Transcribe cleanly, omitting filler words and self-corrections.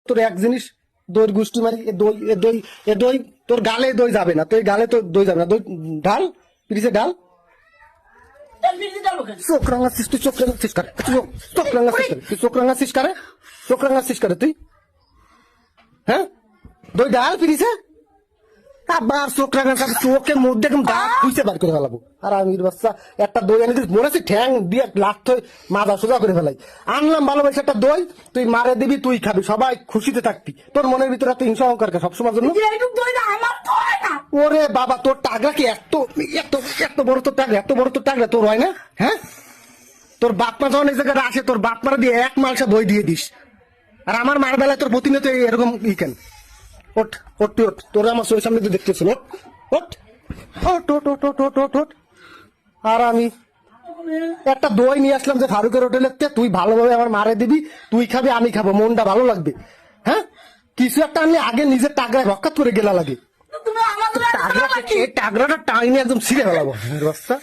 তোর এক জিনিস দই গুষ্টি মারি, এ দই তোর গালে দই যাবে না, তোর গালে তো দই যাবে না, দই ঢাল পিরিছে ঢাল। চোখ রাঙাচ্ছিস তুই, চোখ রাঙাচ্ছিস করে, চোখ রাঙাচ্ছিস করে, তুই চোখ রাঙাচ্ছিস করে, চোখ রাঙাচ্ছিস করে তুই, হ্যাঁ দই ডাল পিরিছে আবার চোখ রাঙাচ্ছ, চোখের মধ্যে একদম দাঁত খুঁজতে বার করে ফেলাবো। আর আমি বাচ্চা একটা দই আনি মনে হচ্ছে ঠ্যাং দিয়ে লাথ মাজা সোজা করে ফেলাই। আনলাম ভালোবাসে একটা দই, তুই মারে দিবি, তুই খাবি, সবাই খুশিতে থাকবি। তোর মনের ভিতরে এত হিংসা অহংকার সবসময় জন্য। ওরে বাবা, তোর টাগরা কি এত এত এত বড় তোর টাগরা, এত বড় তোর টাগরা তোর হয় না? হ্যাঁ, তোর বাপ মা যখন এই জায়গায় আসে, তোর বাপ মারা দিয়ে এক মালসা দই দিয়ে দিস, আর আমার মার বেলায় তোর প্রতিনিয়ত এরকম ই কেন? ওঠ ওঠ তুই ওঠ, তোর আমার চোখের সামনে তুই দেখতেছিল, ওঠ ওঠ ওঠ ওঠ ওঠ ওঠ ওঠ ওঠ। আর আমি একটা দই নিয়ে আসলাম যে ফারুকের হোটেলের, তুই ভালোভাবে আমার মারে দিবি, তুই খাবি আমি খাবো, মনটা ভালো লাগবে। হ্যাঁ, কিছু একটা আনলে আগে নিজের টাগরায় রক্ষাত করে গেলা লাগে, টাগরাটা টাইনে একদম ছিঁড়ে ফেলাবো বাচ্চা।